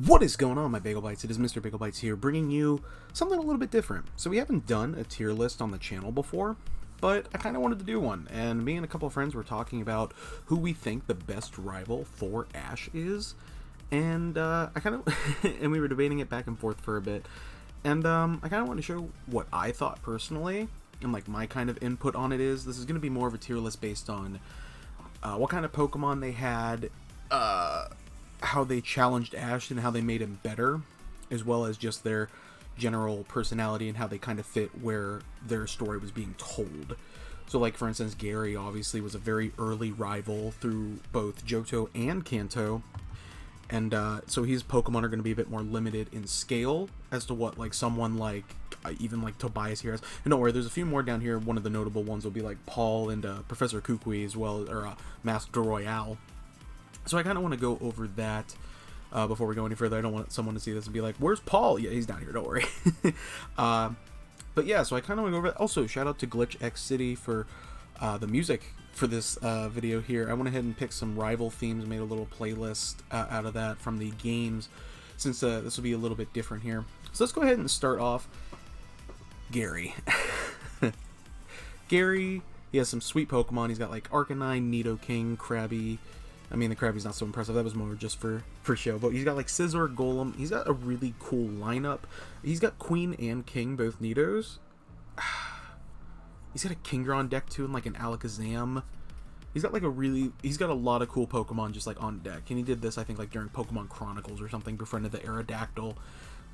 What is going on, my Bagel Bites? It is Mr. Bagel Bites here, bringing you something a little bit different. So we haven't done a tier list on the channel before, but I kind of wanted to do one. And me and a couple of friends were talking about who we think the best rival for Ash is. And and we were debating it back and forth for a bit. And I kind of want to show what I thought personally, and like my kind of input on it is. This is going to be more of a tier list based on what kind of Pokemon they had, how they challenged Ash and how they made him better, as well as just their general personality and how they kind of fit where their story was being told. So like, for instance, Gary obviously was a very early rival through both Johto and Kanto, and so his Pokemon are going to be a bit more limited in scale as to what like someone like even like Tobias here has. And don't worry, there's a few more down here. One of the notable ones will be like Paul and Professor Kukui, as well, or Master Royale. So I kind of want to go over that before we go any further. I don't want someone to see this and be like, where's Paul? Yeah, he's down here, don't worry. But yeah, so I kind of want to go over that. Also, shout out to Glitch X City for the music for this video here. I went ahead and picked some rival themes, made a little playlist out of that from the games, since this will be a little bit different here. So let's go ahead and start off. Gary. Gary, he has some sweet Pokemon. He's got like Arcanine, Nidoking, Krabby. I mean, the Krabby's not so impressive. That was more just for show. But he's got like Scizor, Golem. He's got a really cool lineup. He's got Queen and King, both Nidos. He's got a Kingdra deck too, and like an Alakazam. He's got like he's got a lot of cool Pokemon just like on deck. And he did this, I think, like during Pokemon Chronicles or something, befriended the Aerodactyl.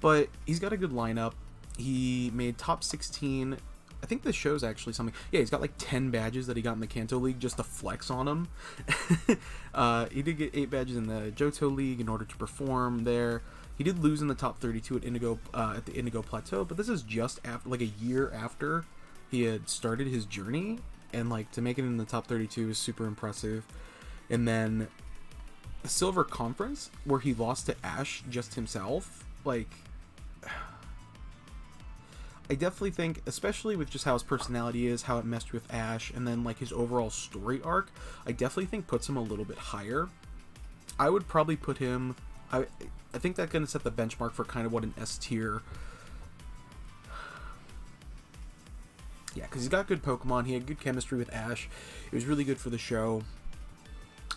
But he's got a good lineup. He made top 16. I think this shows actually something. Yeah, he's got like 10 badges that he got in the Kanto League just to flex on him. He did get 8 badges in the Johto League in order to perform there. He did lose in the top 32 at the Indigo Plateau, but this is just after, like a year after he had started his journey, and like to make it in the top 32 is super impressive. And then the Silver Conference, where he lost to Ash just himself, like, I definitely think, especially with just how his personality is, how it messed with Ash, and then like his overall story arc, I definitely think puts him a little bit higher. I would probably put him, I think that's going to set the benchmark for kind of what an S tier. Yeah, because he's got good Pokemon, he had good chemistry with Ash, it was really good for the show,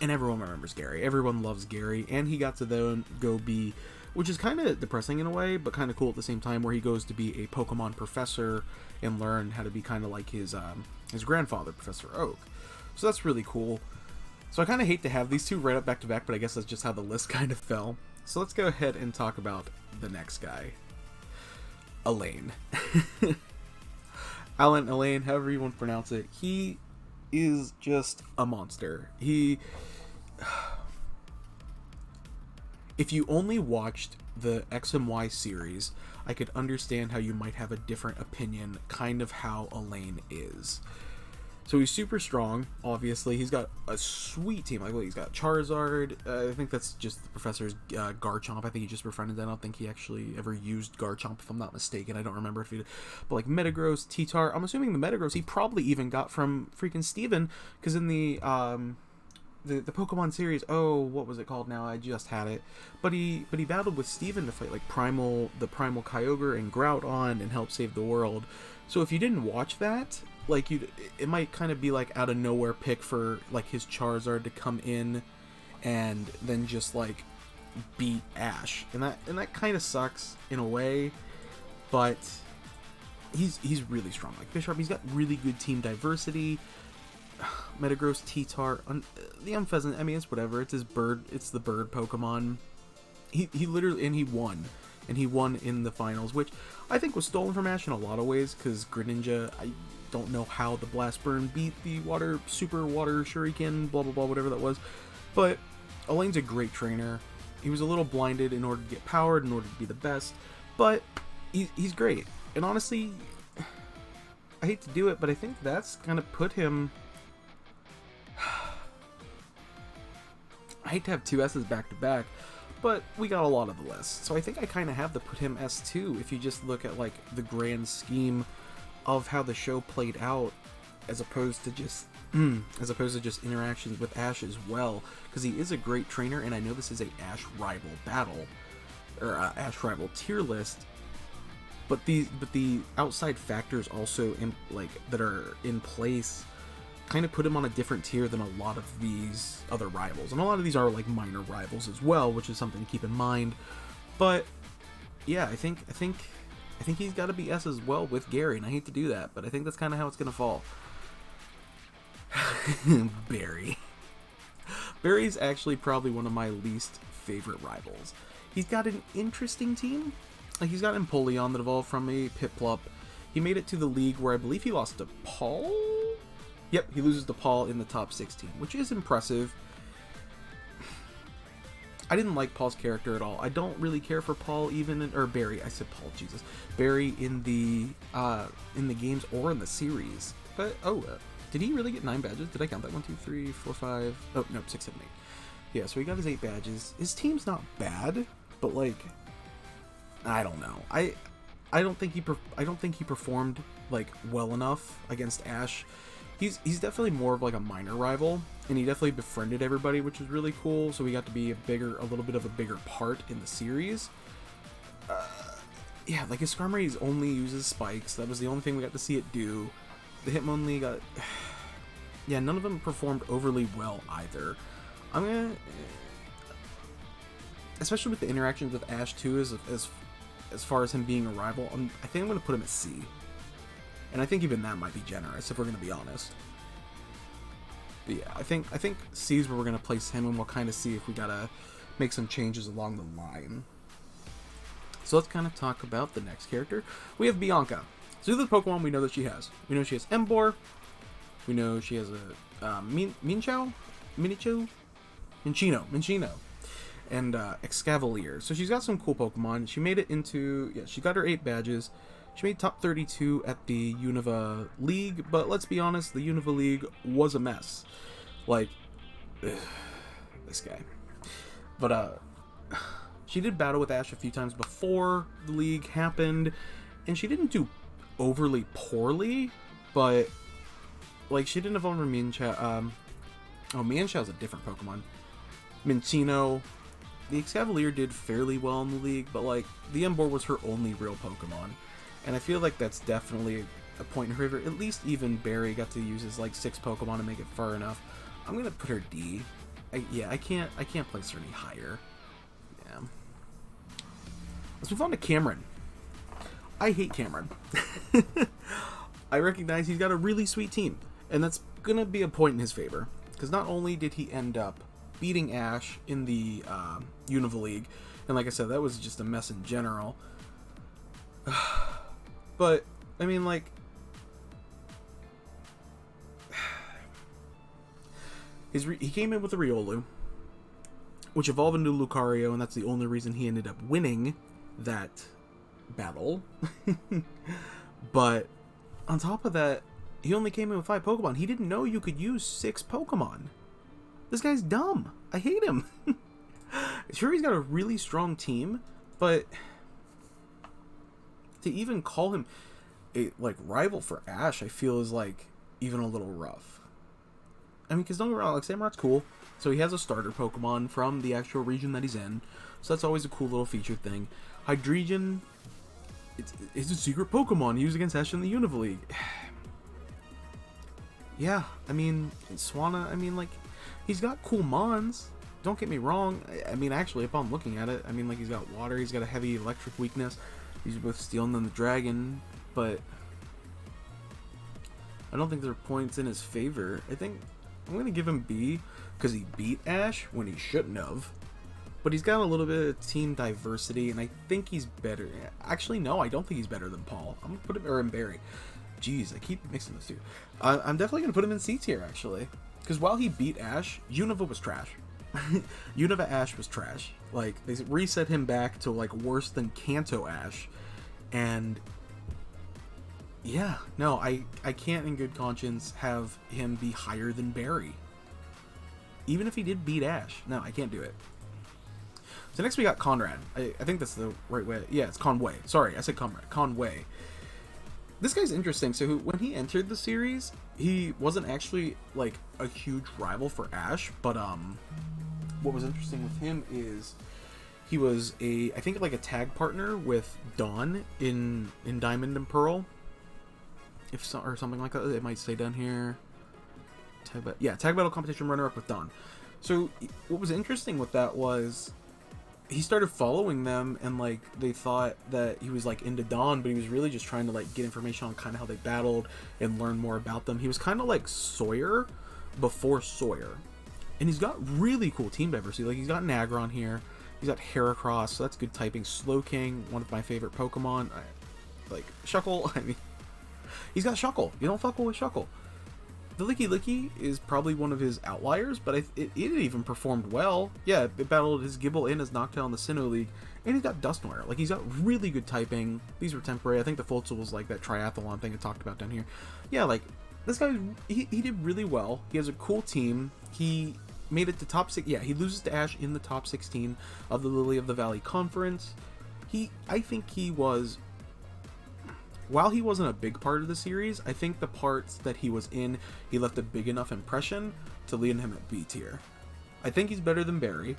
and everyone remembers Gary. Everyone loves Gary, and he got to then go be, which is kind of depressing in a way, but kind of cool at the same time, where he goes to be a Pokemon professor and learn how to be kind of like his grandfather, Professor Oak. So that's really cool. So I kind of hate to have these two right up back to back, but I guess that's just how the list kind of fell. So let's go ahead and talk about the next guy. Elaine. Elaine, however you want to pronounce it. He is just a monster. If you only watched the X and Y series, I could understand how you might have a different opinion, kind of how Elaine is. So he's super strong, obviously. He's got a sweet team. Like, he's got Charizard. I think that's just the professor's Garchomp. I think he just befriended that. I don't think he actually ever used Garchomp, if I'm not mistaken. I don't remember if he did. But like Metagross, T-Tar. I'm assuming the Metagross he probably even got from freaking Steven, because in the Pokemon series, oh, what was it called now? I just had it. But he battled with Steven to fight like the Primal Kyogre and Groudon and help save the world. So if you didn't watch that, like it might kind of be like out of nowhere pick for like his Charizard to come in and then just like beat Ash. And that kind of sucks in a way, but he's really strong. Like Bisharp, he's got really good team diversity. Metagross, T-Tar, the Unpheasant, I mean, it's whatever. It's his bird. It's the bird Pokemon. He literally, and he won. And he won in the finals, which I think was stolen from Ash in a lot of ways, because Greninja, I don't know how the Blast Burn beat the Super Water Shuriken, blah, blah, blah, whatever that was. But Elaine's a great trainer. He was a little blinded in order to get powered, in order to be the best, but he's great. And honestly, I hate to do it, but I think that's kind of put him... I hate to have two S's back to back, but we got a lot of the list. So I think I kind of have to put him S2 if you just look at like the grand scheme of how the show played out, as opposed to just interactions with Ash as well, because he is a great trainer, and I know this is a Ash rival battle, or Ash rival tier list. But the outside factors also that are in place kind of put him on a different tier than a lot of these other rivals, and a lot of these are like minor rivals as well, which is something to keep in mind. But yeah, I think he's got to be S as well with Gary, and I hate to do that, but I think that's kind of how it's gonna fall. Barry's actually probably one of my least favorite rivals. He's got an interesting team. Like, he's got Empoleon that evolved from a Piplup. He made it to the league where I believe he lost to Paul? Yep, he loses to Paul in the top 16, which is impressive. I didn't like Paul's character at all. I don't really care for Paul or Barry. I said Paul, Jesus. Barry in the games or in the series. But, did he really get 9 badges? Did I count that? 1, 2, 3, 4, 5... Oh, no, 6, 7, 8. Yeah, so he got his 8 badges. His team's not bad, but, like, I don't know. I don't think he performed like well enough against Ash. He's definitely more of like a minor rival, and he definitely befriended everybody, which was really cool. So we got to be a little bit of a bigger part in the series. Yeah, like his Skarmory only uses spikes. That was the only thing we got to see it do. The Hitmonlee got, yeah, none of them performed overly well either. I'm gonna, especially with the interactions with Ash too, as far as him being a rival, I think I'm going to put him at C. And I think even that might be generous, if we're going to be honest. But yeah, I think C is where we're going to place him, and we'll kind of see if we got to make some changes along the line. So let's kind of talk about the next character. We have Bianca. So these are the Pokemon we know that she has. We know she has Emboar. We know she has a Minchino, and Excavalier. So she's got some cool Pokemon. She made it into, she got her 8 badges. She made top 32 at the Unova League, but let's be honest, the Unova League was a mess. Like, this guy. But she did battle with Ash a few times before the league happened, and she didn't do overly poorly, but like, she didn't evolve her Mienshao. Mienshao's a different Pokemon. Minchino. The Excavalier did fairly well in the league, but like, the Emboar was her only real Pokemon, and I feel like that's definitely a point in her favor. At least even Barry got to use his like 6 Pokemon to make it far enough. I'm gonna put her D. I can't place her any higher. Yeah. Let's move on to Cameron. I hate Cameron. I recognize he's got a really sweet team, and that's gonna be a point in his favor, because not only did he end up beating Ash in the Unova League, and like I said, that was just a mess in general. But I mean, like, he came in with a Riolu, which evolved into Lucario, and that's the only reason he ended up winning that battle. But on top of that, he only came in with 5 Pokemon. He didn't know you could use 6 Pokemon. This guy's dumb. I hate him. Sure, he's got a really strong team, but to even call him a like rival for Ash, I feel is like even a little rough. I mean, because don't get me wrong, like, Samurot's cool. So he has a starter Pokemon from the actual region that he's in. So that's always a cool little feature thing. Hydreigon, it's a secret Pokemon used against Ash in the Unova League. Yeah, I mean, Swanna, I mean, like, he's got cool Mons. Don't get me wrong. I mean, actually, upon looking at it, I mean, like, he's got water, he's got a heavy electric weakness. He's both Steel and then the Dragon, but I don't think there are points in his favor. I think I'm going to give him B, because he beat Ash when he shouldn't have. But he's got a little bit of team diversity, and I think he's better. Actually, no, I don't think he's better than Paul. I'm going to put him, or in Barry. Jeez, I keep mixing those two. I'm definitely going to put him in C tier, actually. Because while he beat Ash, Unova was trash. Unova Ash was trash. Like, they reset him back to, like, worse than Kanto Ash. And yeah, no, I can't in good conscience have him be higher than Barry. Even if he did beat Ash. No, I can't do it. So next we got Konrad. I think that's the right way. Yeah, it's Conway. Sorry, I said Konrad. Conway. This guy's interesting. So when he entered the series, he wasn't actually like a huge rival for Ash, but what was interesting with him is He was I think like a tag partner with Dawn in Diamond and Pearl, or something like that. It might say down here. Tag battle competition runner up with Dawn. So what was interesting with that was he started following them, and like they thought that he was like into Dawn, but he was really just trying to like get information on kind of how they battled and learn more about them. He was kind of like Sawyer before Sawyer, and he's got really cool team diversity. Like he's got Nagron here, he's got Heracross, so that's good typing. Slowking, one of my favorite Pokemon. Like Shuckle. I mean, he's got Shuckle. You don't fuck with Shuckle. The Licky Licky is probably one of his outliers, but it even performed well. Yeah, it battled his Gibble and his Noctowl in the Sinnoh League, and he's got Dusknoir. Like, he's got really good typing. These were temporary. I think the Floatzel was like that triathlon thing I talked about down here. Yeah, like, this guy, he did really well. He has a cool team. He made it to top 6. Yeah, he loses to Ash in the top 16 of the Lily of the Valley Conference. I think he was... While he wasn't a big part of the series, I think the parts that he was in, he left a big enough impression to lead him at B tier. I think he's better than Barry.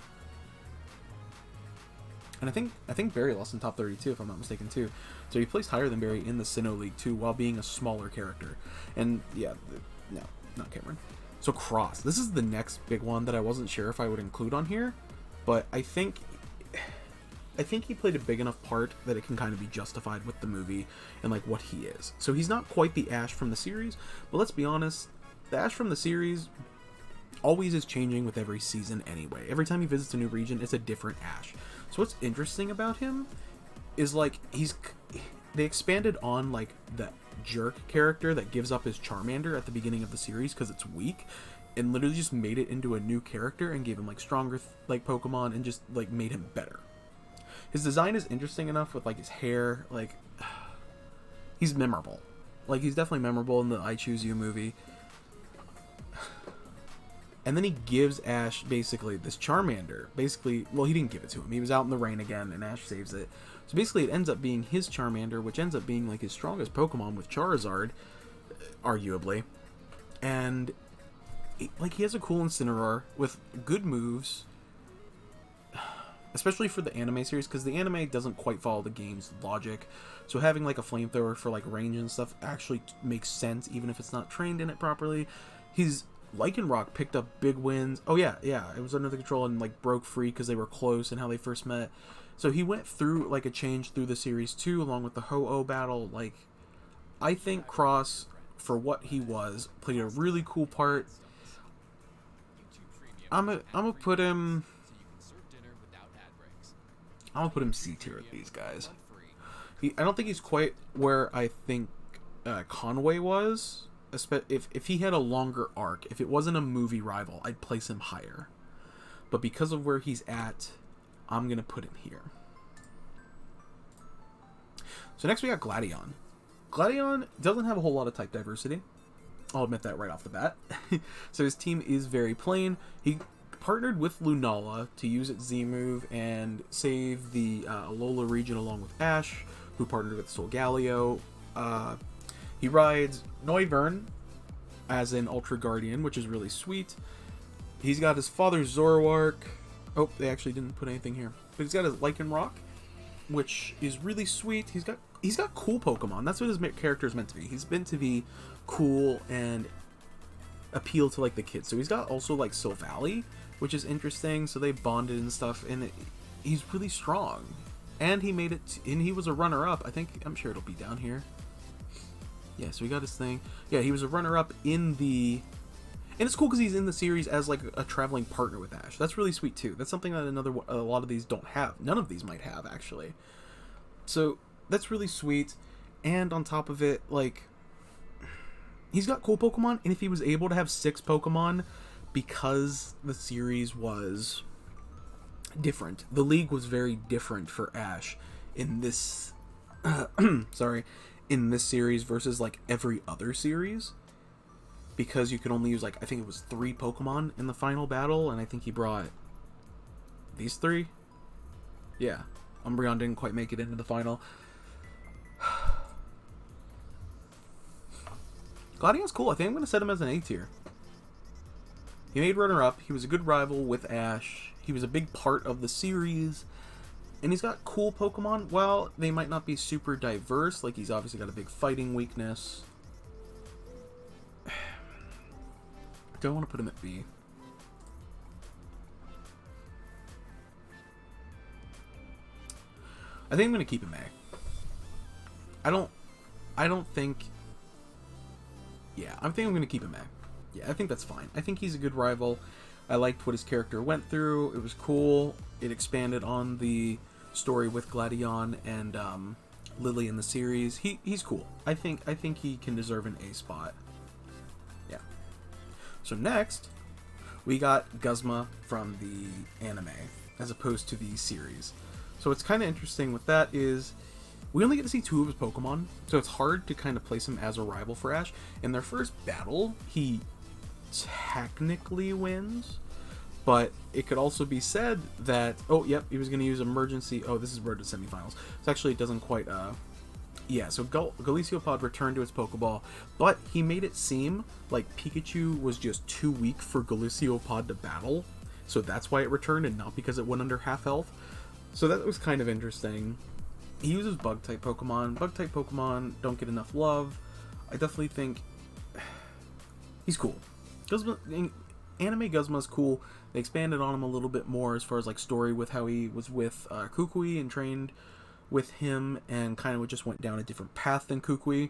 And I think Barry lost in top 32, if I'm not mistaken, too. So he placed higher than Barry in the Sinnoh League, too, while being a smaller character. And, yeah, no, not Cameron. So Cross. This is the next big one that I wasn't sure if I would include on here. But I think he played a big enough part that it can kind of be justified with the movie and like what he is. So he's not quite the Ash from the series, but let's be honest, the Ash from the series always is changing with every season anyway. Every time he visits a new region, it's a different Ash. So what's interesting about him is like they expanded on like the jerk character that gives up his Charmander at the beginning of the series because it's weak, and literally just made it into a new character and gave him like stronger like Pokemon and just like made him better. His design is interesting enough with like his hair, like he's memorable. Like he's definitely memorable in the I Choose You movie. And then he gives Ash basically this Charmander. Basically, well, he didn't give it to him. He was out in the rain again and Ash saves it. So basically it ends up being his Charmander, which ends up being like his strongest Pokemon with Charizard, arguably. And like he has a cool Incineroar with good moves. Especially for the anime series, because the anime doesn't quite follow the game's logic. So having like a flamethrower for like range and stuff actually makes sense, even if it's not trained in it properly. His Lycanroc picked up big wins. Oh yeah, it was under the control and like broke free because they were close and how they first met. So he went through like a change through the series too, along with the Ho-Oh battle. Like, I think Cross, for what he was, played a really cool part. I'm gonna put him C tier with these guys. I don't think he's quite where I think Conway was. If he had a longer arc, if it wasn't a movie rival, I'd place him higher. But because of where he's at, I'm going to put him here. So next we got Gladion. Gladion doesn't have a whole lot of type diversity. I'll admit that right off the bat. So his team is very plain. He partnered with Lunala to use its Z move and save the Alola region along with Ash, who partnered with Solgaleo. He rides Noivern as an Ultra Guardian, which is really sweet. He's got his father's Zoroark. Oh, they actually didn't put anything here. But he's got his Lycanroc, which is really sweet. He's got cool Pokemon. That's what his character is meant to be. He's meant to be cool and appeal to like the kids. So he's got also like Silvally, which is interesting. So they bonded and stuff, and he's really strong. And he made it, and he was a runner-up. I'm sure it'll be down here. Yeah, so he got his thing. Yeah, he was a runner-up in the... And it's cool because he's in the series as like a traveling partner with Ash. That's really sweet too. That's something that a lot of these don't have. None of these might have, actually. So that's really sweet. And on top of it, like, he's got cool Pokemon. And if he was able to have 6 Pokemon, because the series was different, the league was very different for Ash in this in this series versus like every other series, because you could only use like, I think it was 3 Pokemon in the final battle, and I think he brought these 3. Yeah, Umbreon didn't quite make it into the final. Gladion's cool. I think I'm going to set him as an A tier. He made runner-up. He was a good rival with Ash. He was a big part of the series. And he's got cool Pokemon. Well, they might not be super diverse. Like, he's obviously got a big fighting weakness. Do I want to put him at B? I think I'm going to keep him A. I don't think... Yeah, I think I'm going to keep him A. Yeah, I think that's fine. I think he's a good rival. I liked what his character went through. It was cool. It expanded on the story with Gladion and Lily in the series. He's cool. I think he can deserve an A spot. Yeah. So next, we got Guzman from the anime as opposed to the series. So what's kind of interesting with that is we only get to see 2 of his Pokemon, so it's hard to kind of place him as a rival for Ash. In their first battle, he technically wins, but it could also be said that, oh, yep, he was going to use emergency. Oh, this is road to semifinals. So actually, it doesn't quite, yeah, so Golisopod returned to its Pokeball, but he made it seem like Pikachu was just too weak for Golisopod to battle, so that's why it returned and not because it went under half health. So that was kind of interesting. He uses Bug-type Pokemon. Bug-type Pokemon don't get enough love. I definitely think he's cool. Anime Guzma's cool. They expanded on him a little bit more as far as like story with how he was with Kukui and trained with him and kind of just went down a different path than Kukui.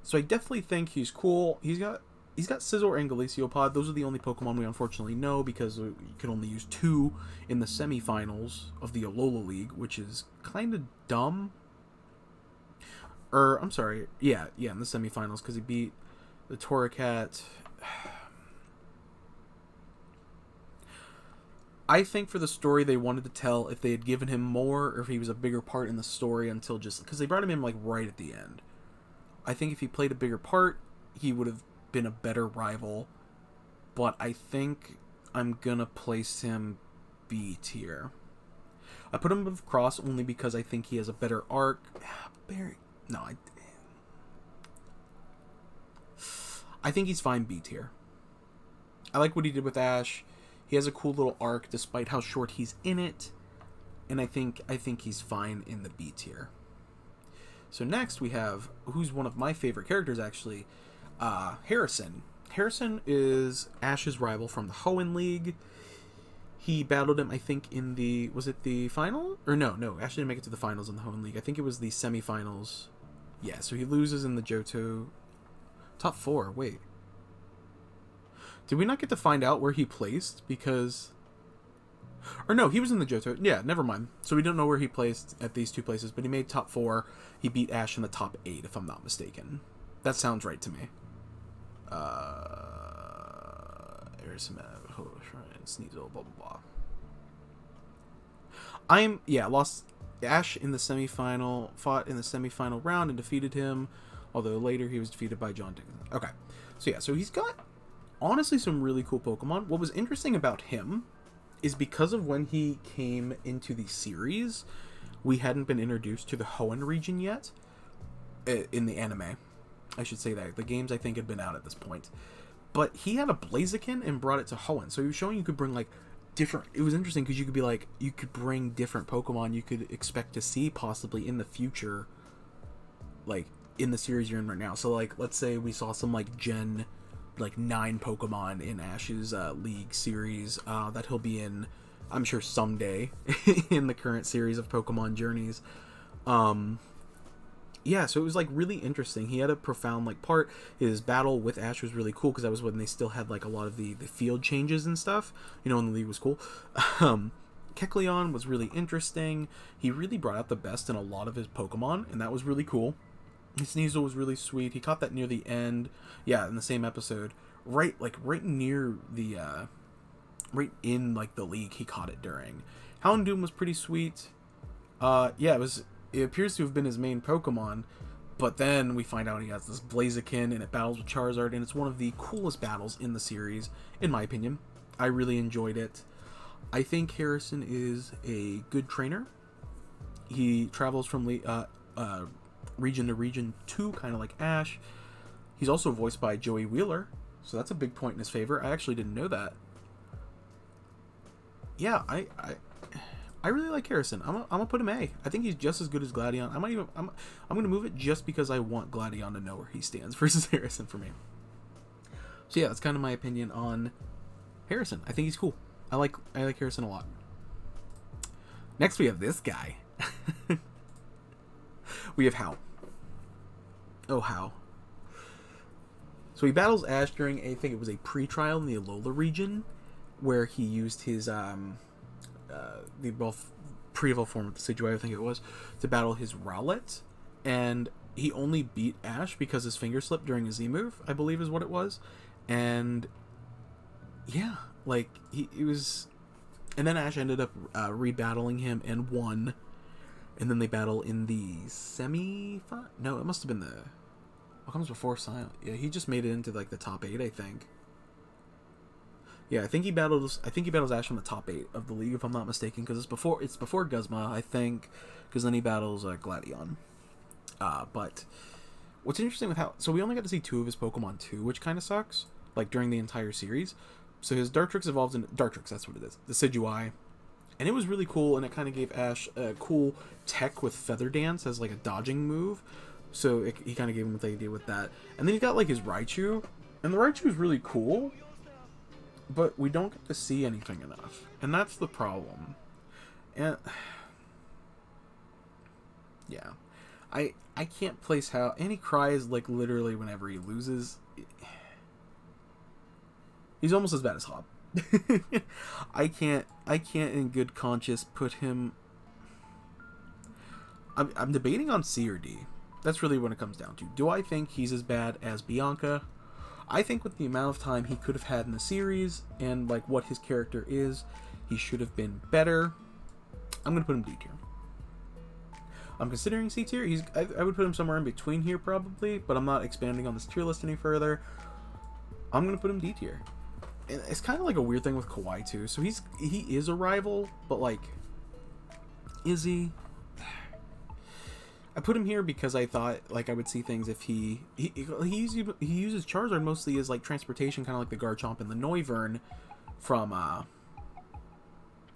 So I definitely think he's cool. He's got Scizor and Golisopod. Those are the only Pokemon we unfortunately know because you can only use 2 in the semifinals of the Alola League, which is kind of dumb. I'm sorry. Yeah, in the semifinals because he beat the Torracat. I think for the story they wanted to tell, if they had given him more or if he was a bigger part in the story until just... Because they brought him in like right at the end. I think if he played a bigger part, he would have been a better rival, but I think I'm gonna place him B tier. I put him above Cross only because I think he has a better arc. I think he's fine B tier. I like what he did with Ash. He has a cool little arc despite how short he's in it, and I think he's fine in the B tier. So next we have who's one of my favorite characters actually. Harrison. Harrison is Ash's rival from the Hoenn League. He battled him, I think, in the... Was it the final? Or no. Ash didn't make it to the finals in the Hoenn League. I think it was the semifinals. Yeah, so he loses in the Johto. Top 4, wait. Did we not get to find out where he placed? Because... Or no, he was in the Johto. Yeah, never mind. So we don't know where he placed at these 2 places, but he made top 4. He beat Ash in the top 8, if I'm not mistaken. That sounds right to me. Sneasel, blah blah blah. Lost Ash in the semifinal, fought in the semifinal round and defeated him, although later he was defeated by John Dickinson. Okay, so he's got honestly some really cool Pokemon. What was interesting about him is because of when he came into the series, we hadn't been introduced to the Hoenn region yet in the anime. I should say that. The games, I think, had been out at this point. But he had a Blaziken and brought it to Hoenn. So he was showing you could bring, like, different... It was interesting because you could be, like... You could bring different Pokemon you could expect to see possibly in the future. Like, in the series you're in right now. So, like, let's say we saw some, like, Gen... Like, 9 Pokemon in Ash's League series that he'll be in, I'm sure, someday in the current series of Pokemon Journeys. Yeah, so it was like really interesting. He had a profound like part. His battle with Ash was really cool because that was when they still had like a lot of the field changes and stuff. You know, and the league was cool. Kecleon was really interesting. He really brought out the best in a lot of his Pokemon, and that was really cool. His Sneasel was really sweet. He caught that near the end. Yeah, in the same episode. Right near the right in like the league he caught it during. Houndoom was pretty sweet. It appears to have been his main Pokemon, but then we find out he has this Blaziken and it battles with Charizard, and it's one of the coolest battles in the series, in my opinion. I really enjoyed it. I think Harrison is a good trainer. He travels from region to region too, kind of like Ash. He's also voiced by Joey Wheeler, so that's a big point in his favor. I actually didn't know that. Yeah, I really like Harrison. I'm gonna put him A. I think he's just as good as Gladion. I'm gonna move it just because I want Gladion to know where he stands versus Harrison for me. So yeah, that's kind of my opinion on Harrison. I think he's cool. I like Harrison a lot. Next we have this guy. We have Hal. Oh, Hal. So he battles Ash during I think it was a pre-trial in the Alola region, where he used his the both pre-evolved form of the Decidueye, I think it was, to battle his Rowlet, and he only beat Ash because his finger slipped during a Z move, I believe is what it was, and yeah, like he was, and then Ash ended up rebattling him and won, and then they battle in the no, it must have been the, what comes before Silent? Yeah, he just made it into like the top 8, I think. Yeah, I think he battles Ash in the top 8 of the league, if I'm not mistaken, because it's before Guzman, I think, because then he battles Gladion. But what's interesting with how, so we only got to see 2 of his Pokemon too, which kind of sucks, like during the entire series. So his Dartrix evolves into Dartrix, that's what it is, the Decidueye, and it was really cool, and it kind of gave Ash a cool tech with Feather Dance as like a dodging move. So he kind of gave him the idea with that, and then he got like his Raichu, and the Raichu is really cool. But we don't get to see anything enough. And that's the problem. And yeah. I can't place how, and he cries like literally whenever he loses. He's almost as bad as Hob. I can't in good conscience put him. I'm debating on C or D. That's really what it comes down to. Do I think he's as bad as Bianca? I think with the amount of time he could have had in the series and like what his character is, he should have been better. I'm gonna put him D tier. I'm considering C tier. I would put him somewhere in between here probably, but I'm not expanding on this tier list any further. I'm gonna put him D tier. And it's kind of like a weird thing with Kawhi too. So he is a rival, but like, is he? I put him here because I thought like I would see things if he uses Charizard mostly as like transportation, kind of like the Garchomp and the Noivern from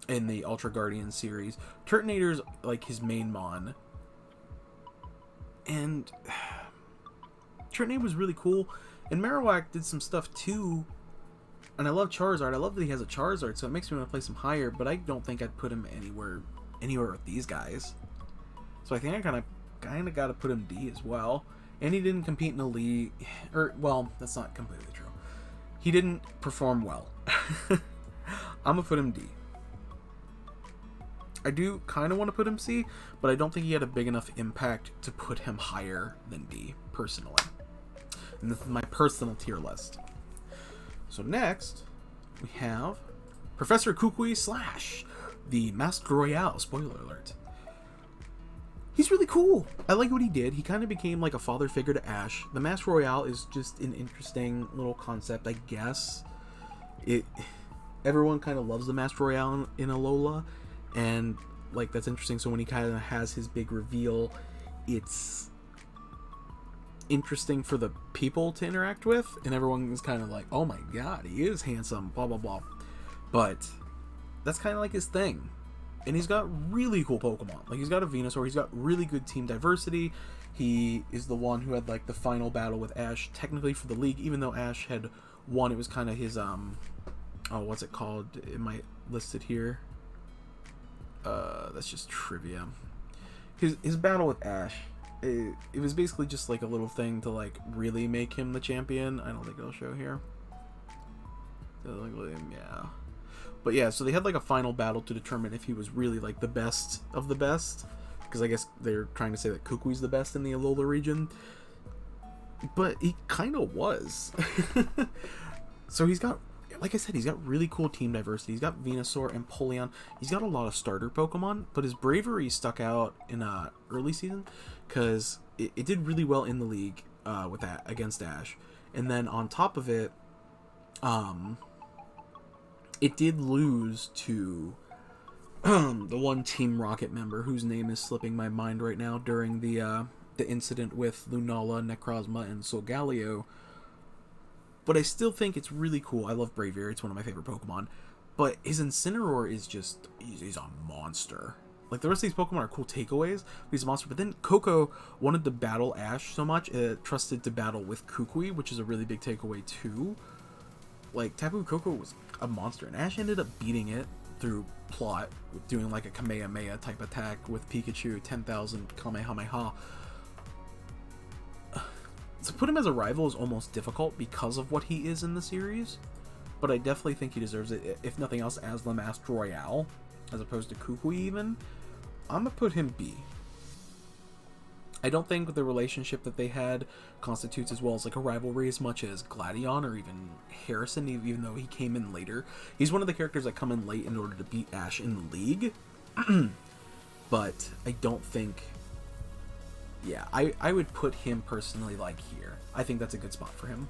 in the Ultra Guardian series. Turtonator's like his main mon, and Turtonator was really cool, and Marowak did some stuff too. And I love Charizard. I love that he has a Charizard, so it makes me want to place him higher. But I don't think I'd put him anywhere with these guys. So I think I kind of got to put him D as well. And he didn't compete in the league, or well, that's not completely true. He didn't perform well. I'm gonna put him D. I do kind of want to put him C, but I don't think he had a big enough impact to put him higher than D, personally. And this is my personal tier list. So next, we have Professor Kukui / the Master Royale. Spoiler alert. He's really cool. I like what he did. He kind of became like a father figure to Ash. The Master Royale is just an interesting little concept, I guess. Everyone kind of loves the Master Royale in Alola, and like that's interesting. So when he kind of has his big reveal, it's interesting for the people to interact with, and everyone is kind of like, oh my god, he is handsome, blah blah blah. But that's kind of like his thing. And he's got really cool Pokemon. Like, he's got a Venusaur. He's got really good team diversity. He is the one who had, like, the final battle with Ash, technically for the league. Even though Ash had won, it was kind of his, oh, what's it called? It might list it here. That's just trivia. His battle with Ash, it was basically just, like, a little thing to, like, really make him the champion. I don't think it'll show here. Yeah. But yeah, so they had like a final battle to determine if he was really like the best of the best, because I guess they're trying to say that Kukui's the best in the Alola region, but he kind of was. So he's got, like I said, he's got really cool team diversity. He's got Venusaur and Polion. He's got a lot of starter Pokemon, but his Bravery stuck out in early season because it did really well in the league with that against Ash, and then on top of it, it did lose to the one Team Rocket member whose name is slipping my mind right now during the incident with Lunala, Necrozma, and Solgaleo. But I still think it's really cool. I love Braviary. It's one of my favorite Pokemon. But his Incineroar is just, he's a monster. Like, the rest of these Pokemon are cool takeaways, but he's a monster. But then Coco wanted to battle Ash so much, it trusted to battle with Kukui, which is a really big takeaway too. Like, Tapu Koko was a monster, and Ash ended up beating it through plot, doing like a Kamehameha type attack with Pikachu, 10,000 Kamehameha. To put him as a rival is almost difficult because of what he is in the series, but I definitely think he deserves it, if nothing else, as the Master Royale, as opposed to Kukui even. I'm gonna put him B. I don't think the relationship that they had constitutes as well as like a rivalry as much as Gladion or even Harrison, even though he came in later. He's one of the characters that come in late in order to beat Ash in the league. But I don't think... Yeah, I would put him personally like here. I think that's a good spot for him.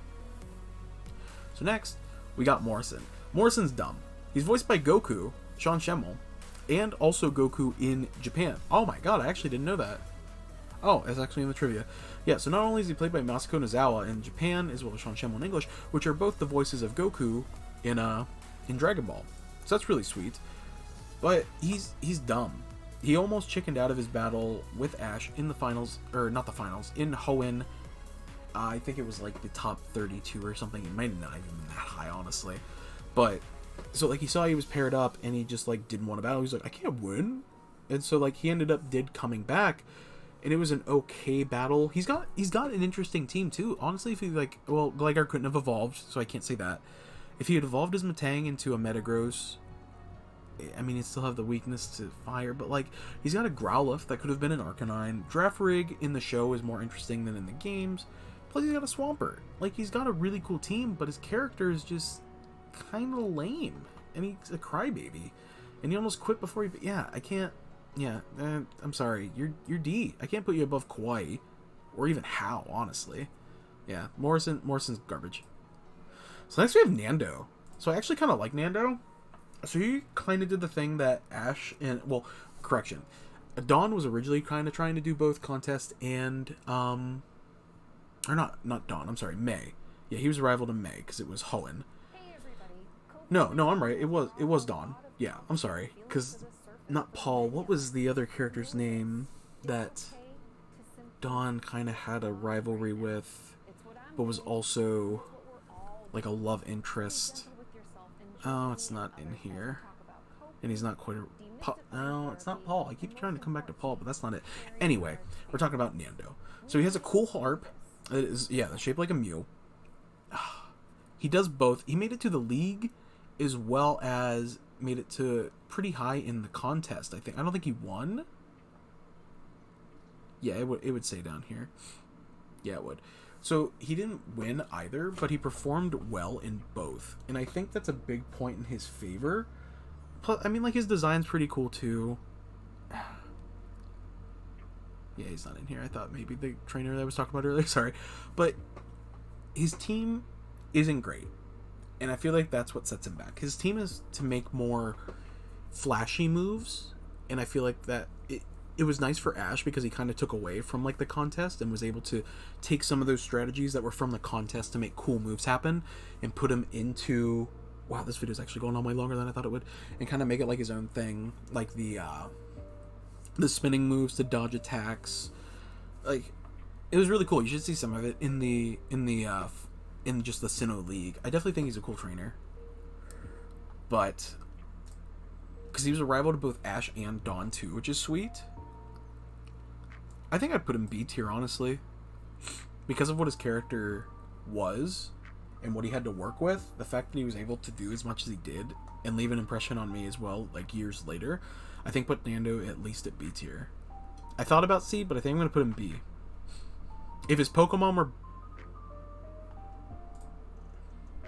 So next, we got Morrison. Morrison's dumb. He's voiced by Goku, Sean Schemmel, and also Goku in Japan. Oh my god, I actually didn't know that. Oh, it's actually in the trivia. Yeah, so not only is he played by Masako Nozawa in Japan, as well as Sean Schemmel in English, which are both the voices of Goku in Dragon Ball. So that's really sweet. But he's dumb. He almost chickened out of his battle with Ash in the finals, or not the finals, in Hoenn. I think it was like the top 32 or something. It might not even been that high, honestly. But, so like he saw he was paired up and he just like didn't want to battle. He's like, I can't win. And so like he ended up coming back. And it was an okay battle. He's got an interesting team too. Honestly, if he like, well, Gligar couldn't have evolved, so I can't say that. If he had evolved his Metang into a Metagross, I mean, he'd still have the weakness to fire, but like, he's got a Growlithe that could have been an Arcanine. Draftrig in the show is more interesting than in the games. Plus, he's got a Swampert. Like, he's got a really cool team, but his character is just kind of lame, and he's a crybaby, and he almost quit before he. Yeah, I can't. Yeah, I'm sorry. You're D. I can't put you above Kauai, or even How, honestly. Yeah, Morrison's garbage. So next we have Nando. So I actually kind of like Nando. So he kind of did the thing that Ash and, well, correction, Dawn was originally kind of trying to do both Contest and or not Dawn. I'm sorry, May. Yeah, he was a rival to May because it was Hoenn. No, I'm right. It was Dawn. Yeah, I'm sorry, because. Not Paul. What was the other character's name that Dawn kind of had a rivalry with, but was also like a love interest? Oh, it's not in here. And he's not quite a... No, it's not Paul. I keep trying to come back to Paul, but that's not it. Anyway, we're talking about Nando. So he has a cool harp. It is, yeah, that's shaped like a Mew. He does both. He made it to the league as well as made it to pretty high in the contest, I think. I don't think he won. Yeah, it would say down here. Yeah, it would. So he didn't win either, but he performed well in both. And I think that's a big point in his favor. Plus, I mean, like, his design's pretty cool too. Yeah, he's not in here. I thought maybe the trainer that I was talking about earlier. Sorry. But his team isn't great. And I feel like that's what sets him back. His team is to make more flashy moves. And I feel like that it was nice for Ash because he kind of took away from like the contest and was able to take some of those strategies that were from the contest to make cool moves happen and put them into... Wow, this video is actually going on way longer than I thought it would. And kind of make it like his own thing. Like the spinning moves to dodge attacks. Like, it was really cool. You should see some of it in just the Sinnoh League. I definitely think he's a cool trainer. But because he was a rival to both Ash and Dawn too, which is sweet. I think I'd put him B tier, honestly. Because of what his character was and what he had to work with, the fact that he was able to do as much as he did and leave an impression on me as well, like years later, I think put Nando at least at B tier. I thought about C, but I think I'm going to put him B. If his Pokemon were...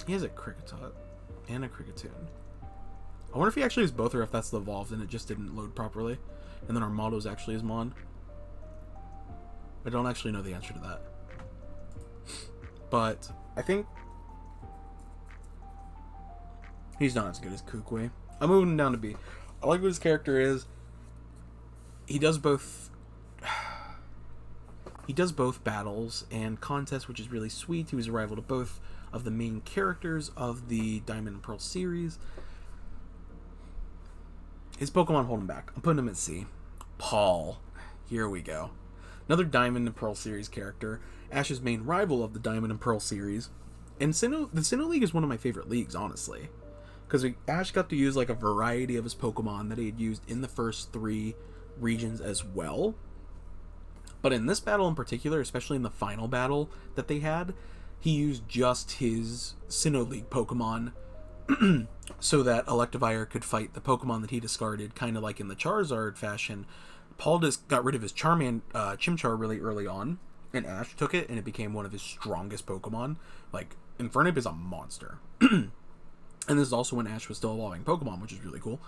He has a Kricketot and a Kricketune. I wonder if he actually has both or if that's the evolved and it just didn't load properly. And then our motto is actually his Mon. I don't actually know the answer to that. But I think he's not as good as Kukui. I'm moving him down to B. I like what his character is. He does both battles and contests, which is really sweet. He was a rival to both of the main characters of the Diamond and Pearl series. His Pokemon hold him back. I'm putting him at C. Paul. Here we go. Another Diamond and Pearl series character. Ash's main rival of the Diamond and Pearl series. And the Sinnoh League is one of my favorite leagues, honestly. Because Ash got to use like a variety of his Pokemon that he had used in the first 3 regions as well. But in this battle in particular, especially in the final battle that they had, he used just his Sinnoh League Pokemon so that Electivire could fight the Pokemon that he discarded, kind of like in the Charizard fashion. Paul just got rid of his Chimchar really early on, and Ash took it, and it became one of his strongest Pokemon. Like, Infernape is a monster. And this is also when Ash was still evolving Pokemon, which is really cool.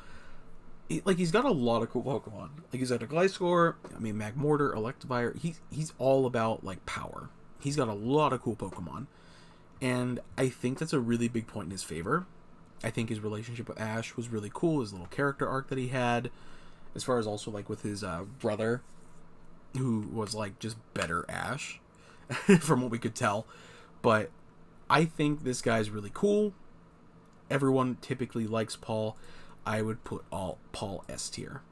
He's got a lot of cool Pokemon. Like, he's got a Gliscor, Magmortar, Electivire. He's all about, like, power. He's got a lot of cool Pokemon. And I think that's a really big point in his favor. I think his relationship with Ash was really cool. His little character arc that he had. As far as also, like, with his brother, who was, like, just better Ash, from what we could tell. But I think this guy's really cool. Everyone typically likes Paul. I would put Paul S tier.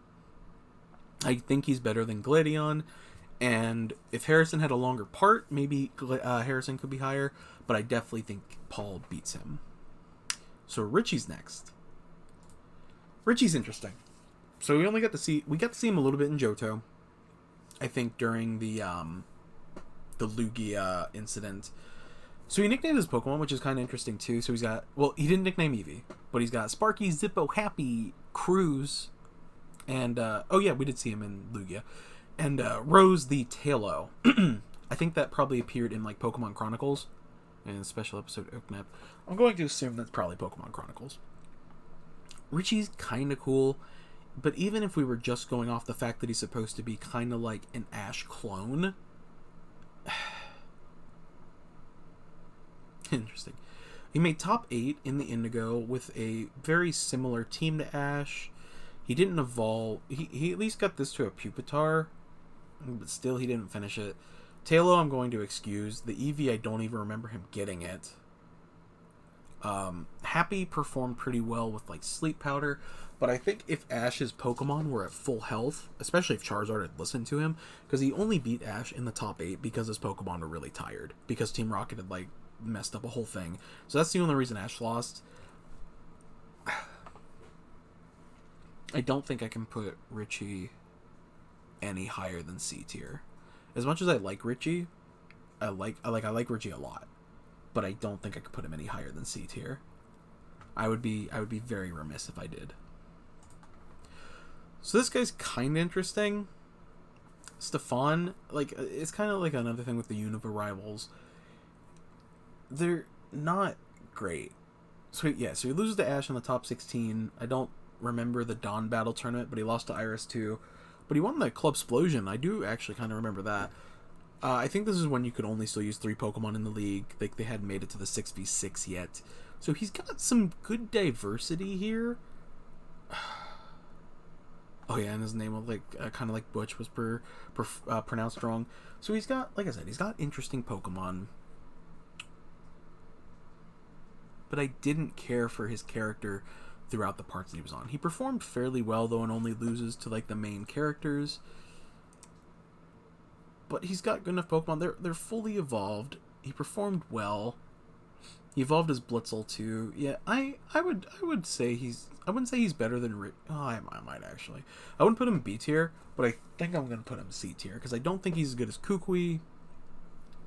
I think he's better than Gladion. And if Harrison had a longer part, maybe Harrison could be higher. But I definitely think Paul beats him. So Richie's next. Richie's interesting. So we got to see him a little bit in Johto. I think during the Lugia incident. So he nicknamed his Pokemon, which is kind of interesting too. So he's got, he didn't nickname Eevee, but he's got Sparky, Zippo, Happy, Cruz, and we did see him in Lugia, and Rose the Tailo. I think that probably appeared in like Pokemon Chronicles, in a special episode of Oaknap. I'm going to assume that's probably Pokemon Chronicles. Richie's kind of cool, but even if we were just going off the fact that he's supposed to be kind of like an Ash clone. Interesting. He made top 8 in the Indigo with a very similar team to Ash. He didn't evolve. He at least got this to a Pupitar, but still he didn't finish it. Tailo I'm going to excuse. The Eevee, I don't even remember him getting it. Happy performed pretty well with like Sleep Powder, but I think if Ash's Pokemon were at full health, especially if Charizard had listened to him, because he only beat Ash in the top 8 because his Pokemon were really tired, because Team Rocket had like messed up a whole thing. So that's the only reason Ash lost. I don't think I can put Richie any higher than C tier. As much as I like Richie, I like Richie a lot, but I don't think I could put him any higher than C tier. I would be very remiss if I did. So this guy's kind of interesting. Stefan, like, it's kind of like another thing with the Unova rivals. They're not great. So he loses to Ash in the top 16. I don't remember the Dawn Battle tournament, but he lost to Iris too. But he won the Club Explosion. I do actually kind of remember that. I think this is when you could only still use 3 Pokemon in the league. Like, they hadn't made it to the 6v6 yet. So he's got some good diversity here. Oh yeah, and his name was like kind of like Butch was pronounced wrong. So he's got, like I said, he's got interesting Pokemon. But I didn't care for his character throughout the parts that he was on. He performed fairly well though, and only loses to like the main characters. But he's got good enough Pokemon. They're fully evolved. He performed well. He evolved his Blitzel too. Yeah, I would say I wouldn't say he's better than I might actually. I wouldn't put him B tier, but I think I'm gonna put him C tier because I don't think he's as good as Kukui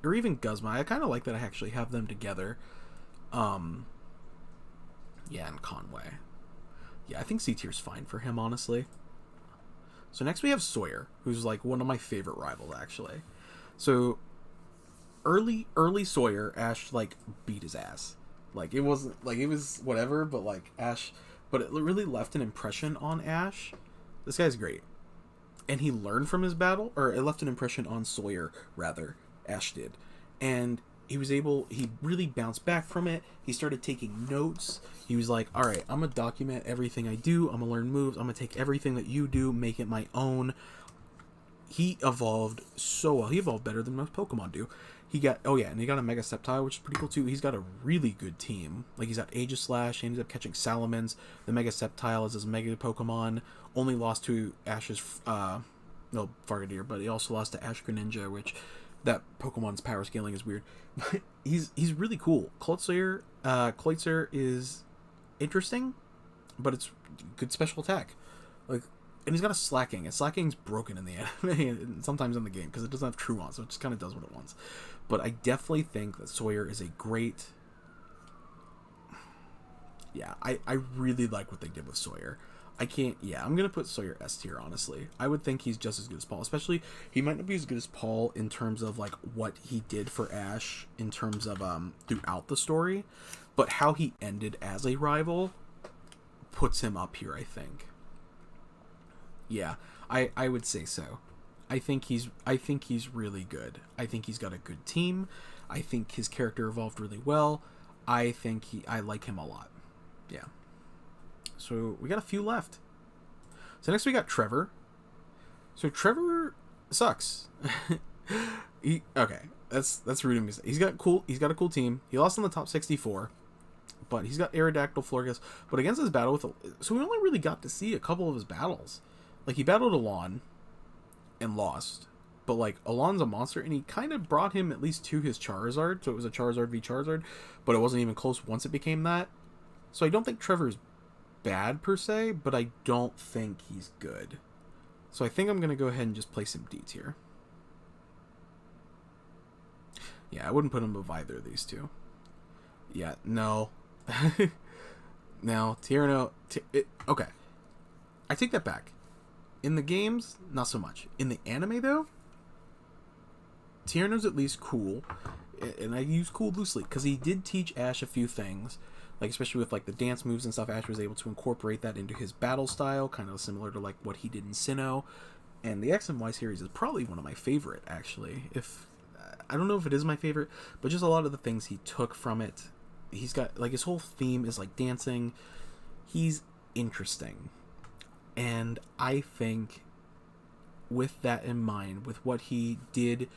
or even Guzman. I kind of like that I actually have them together. Yeah, and Conway. Yeah, I think C tier's fine for him, honestly. So next we have Sawyer, who's like one of my favorite rivals actually. So early Sawyer, Ash like beat his ass. Like it wasn't like it was whatever, but like Ash, but it really left an impression on Ash. This guy's great. And he learned from his battle, or it left an impression on Sawyer rather, Ash did. And he really bounced back from it. He started taking notes. He was like, all right, I'm going to document everything I do. I'm going to learn moves. I'm going to take everything that you do, make it my own. he evolved so well. He evolved better than most Pokemon do. He got, oh yeah, and he got a Mega Sceptile, which is pretty cool too. He's got a really good team. Like, he's got Aegislash, he ends up catching Salamence. The Mega Sceptile is his Mega Pokemon. Only lost to Ash's, Fargadir, but he also lost to Ash Greninja, which that Pokemon's power scaling is weird. But he's really cool. Cloyster is interesting, but it's good special attack. Like, and he's got a Slacking. And Slacking's broken in the anime and sometimes in the game because it doesn't have Truant, so it just kind of does what it wants. But I definitely think that Sawyer is a great... Yeah, I really like what they did with Sawyer. I'm going to put Sawyer S tier, honestly. I would think he's just as good as Paul. Especially, he might not be as good as Paul in terms of, like, what he did for Ash in terms of, throughout the story. But how he ended as a rival puts him up here, I think. Yeah, I would say so. I think he's really good. I think he's got a good team. I think his character evolved really well. I like him a lot. Yeah. So we got a few left. So next we got Trevor. So Trevor sucks. That's rude of me. He's got a cool team. He lost in the top 64, but he's got Aerodactyl, Florges. But against his battle so we only really got to see a couple of his battles. Like, he battled Alon and lost. But, like, Alon's a monster, and he kind of brought him at least to his Charizard. So it was a Charizard v Charizard, but it wasn't even close once it became that. So I don't think Trevor's bad, per se, but I don't think he's good. So I think I'm going to go ahead and just place him D tier. Yeah, I wouldn't put him above either of these two. Yeah, no. No, Tierno... Okay. I take that back. In the games, not so much. In the anime, though, Tierno's at least cool. And I use cool loosely, because he did teach Ash a few things. Like, especially with, like, the dance moves and stuff, Ash was able to incorporate that into his battle style, kind of similar to, like, what he did in Sinnoh. And the X and Y series is probably one of my favorite, actually. I don't know if it is my favorite, but just a lot of the things he took from it. He's got, like, his whole theme is, like, dancing. He's interesting. And I think, with that in mind, with what he did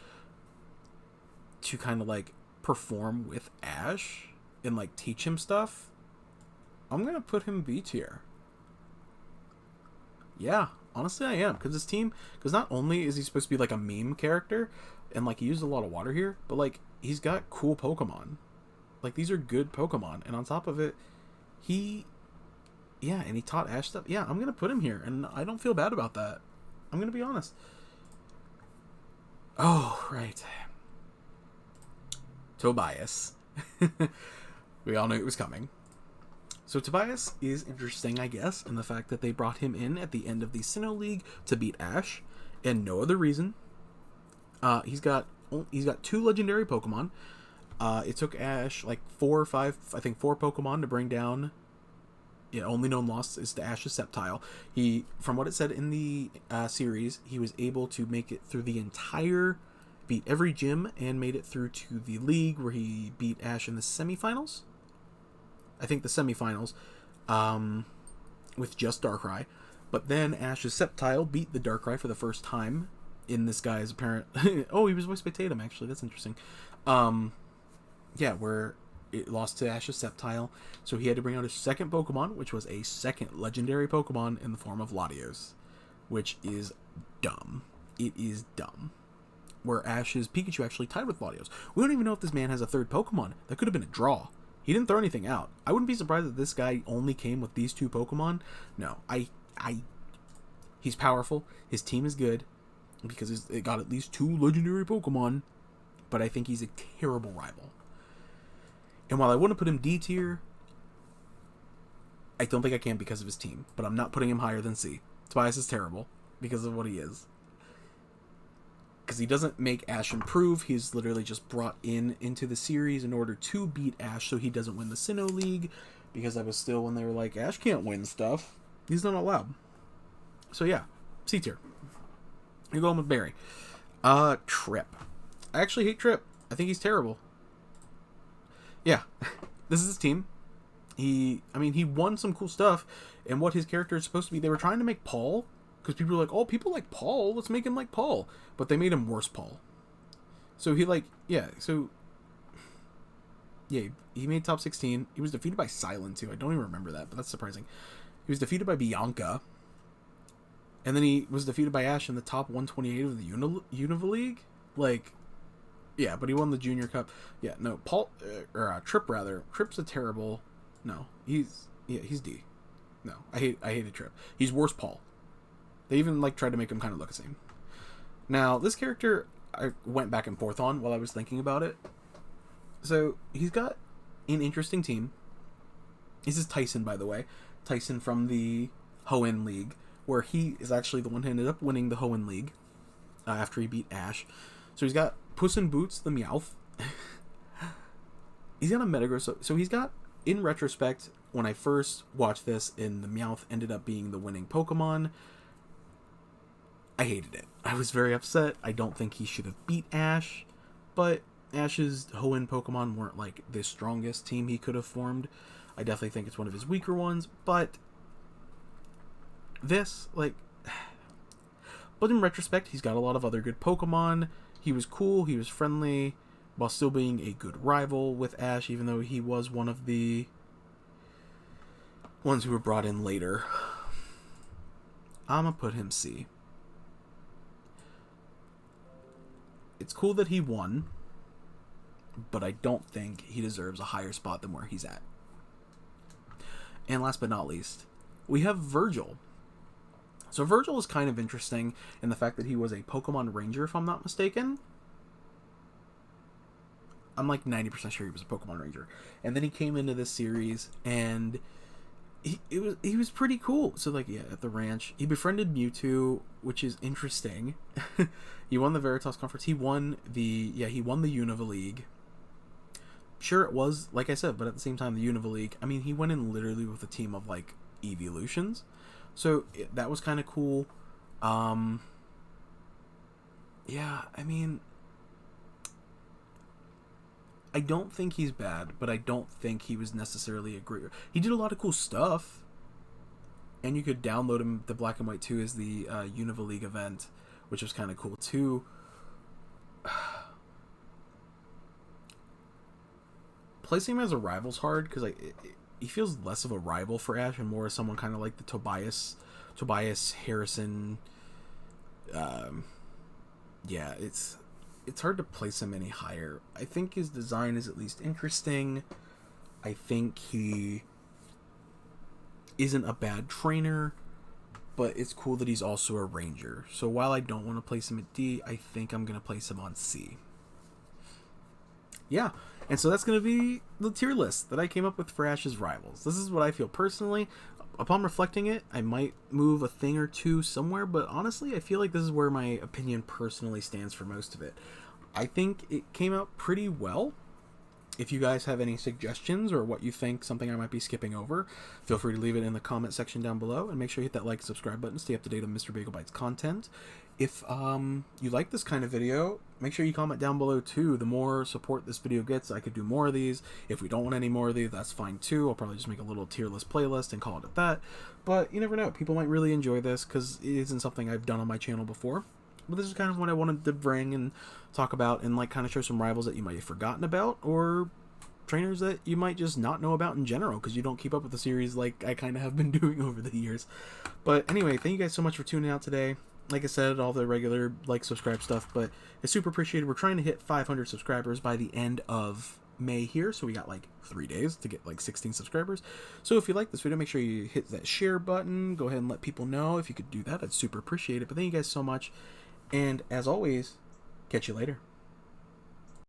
to kind of, like, perform with Ash and, like, teach him stuff, I'm going to put him B tier. Yeah, honestly I am. Because not only is he supposed to be, like, a meme character, and, like, he used a lot of water here, but, like, he's got cool Pokemon. Like, these are good Pokemon. And on top of it, and he taught Ash stuff. Yeah, I'm going to put him here, and I don't feel bad about that. I'm going to be honest. Oh, right. Tobias. We all knew it was coming. So Tobias is interesting, I guess, in the fact that they brought him in at the end of the Sinnoh League to beat Ash, and no other reason. He's got 2 legendary Pokemon. It took Ash, like, 4 Pokemon to bring down... Yeah, only known loss is to Ash's Sceptile. He, from what it said in the series, he was able to make it through beat every gym, and made it through to the league where he beat Ash in the semifinals. I think the semifinals, with just Darkrai. But then Ash's Sceptile beat the Darkrai for the first time in this guy's apparent... Oh, he was voiced by Tatum, actually. That's interesting. Yeah, where... it lost to Ash's Sceptile, so he had to bring out his second Pokemon, which was a second legendary Pokemon in the form of Latios, which is dumb. It is dumb. Where Ash's Pikachu actually tied with Latios. We don't even know if this man has a third Pokemon. That could have been a draw. He didn't throw anything out. I wouldn't be surprised if this guy only came with these 2 Pokemon. No, he's powerful. His team is good because it got at least 2 legendary Pokemon, but I think he's a terrible rival. And while I wouldn't put him D tier, I don't think I can because of his team. But I'm not putting him higher than C. Tobias is terrible because of what he is. Because he doesn't make Ash improve. He's literally just brought into the series in order to beat Ash so he doesn't win the Sinnoh League. Because I was still when they were like, Ash can't win stuff. He's not allowed. So yeah, C tier. You're going with Barry. Trip. I actually hate Trip. I think he's terrible. Yeah, this is his team. He won some cool stuff, and what his character is supposed to be. They were trying to make Paul, Because people were like, oh, people like Paul, let's make him like Paul. But they made him worse Paul. So he he made top 16. He was defeated by Silent too. I don't even remember that, but that's surprising. He was defeated by Bianca. And then he was defeated by Ash in the top 128 of the Unova League. Like, yeah, but he won the Junior Cup. Yeah, no, Trip rather. Trip's a terrible. No, he's D. No, I hated Trip. He's worse Paul. They even like tried to make him kind of look the same. Now, this character I went back and forth on while I was thinking about it. So, he's got an interesting team. This is Tyson, by the way. Tyson from the Hoenn League, where he is actually the one who ended up winning the Hoenn League after he beat Ash. So he's got Puss in Boots, the Meowth. He's got a Metagross. So he's got, in retrospect, when I first watched this, and the Meowth ended up being the winning Pokemon, I hated it. I was very upset. I don't think he should have beat Ash, but Ash's Hoenn Pokemon weren't like the strongest team he could have formed. I definitely think it's one of his weaker ones, but this, like... But in retrospect, he's got a lot of other good Pokemon. He was cool, he was friendly, while still being a good rival with Ash, even though he was one of the ones who were brought in later. I'm gonna put him C. It's cool that he won, but I don't think he deserves a higher spot than where he's at. And last but not least, we have Virgil. So Virgil is kind of interesting in the fact that he was a Pokemon Ranger, if I'm not mistaken. I'm like 90% sure he was a Pokemon Ranger. And then he came into this series, and he was pretty cool. So, like, yeah, at the ranch, he befriended Mewtwo, which is interesting. He won the Veritas Conference. He won the Unova League. Sure, it was, like I said, but at the same time, the Unova League, I mean, he went in literally with a team of, like, Evolutions. So, that was kind of cool. Yeah, I mean, I don't think he's bad, but I don't think he was necessarily a great... He did a lot of cool stuff. And you could download him, the Black and White 2 as the Unova League event, which was kind of cool too. Placing him as a rival's hard, because he feels less of a rival for Ash and more as someone kind of like the Tobias Harrison. Yeah, it's hard to place him any higher. I think his design is at least interesting. I think he isn't a bad trainer, but it's cool that he's also a ranger. So while I don't want to place him at D, I think I'm going to place him on C. Yeah, and so that's going to be the tier list that I came up with for Ash's rivals. This is what I feel personally. Upon reflecting it, I might move a thing or two somewhere, but honestly, I feel like this is where my opinion personally stands for most of it. I think it came out pretty well. If you guys have any suggestions or what you think, something I might be skipping over, feel free to leave it in the comment section down below, and make sure you hit that like and subscribe button to stay up to date on Mr. Bagel Bites content. If you like this kind of video, make sure you comment down below too. The more support this video gets, I could do more of these. If we don't want any more of these, that's fine too. I'll probably just make a little tier list playlist and call it at that. But you never know. People might really enjoy this because it isn't something I've done on my channel before. But this is kind of what I wanted to bring and talk about, and like kind of show some rivals that you might have forgotten about, or trainers that you might just not know about in general because you don't keep up with the series like I kind of have been doing over the years. But anyway, thank you guys so much for tuning out today. Like I said, all the regular like, subscribe stuff, but it's super appreciated. We're trying to hit 500 subscribers by the end of May here, so we got like 3 days to get like 16 subscribers. So if you like this video, make sure you hit that share button. Go ahead and let people know. If you could do that, I'd super appreciate it. But thank you guys so much, and as always, catch you later.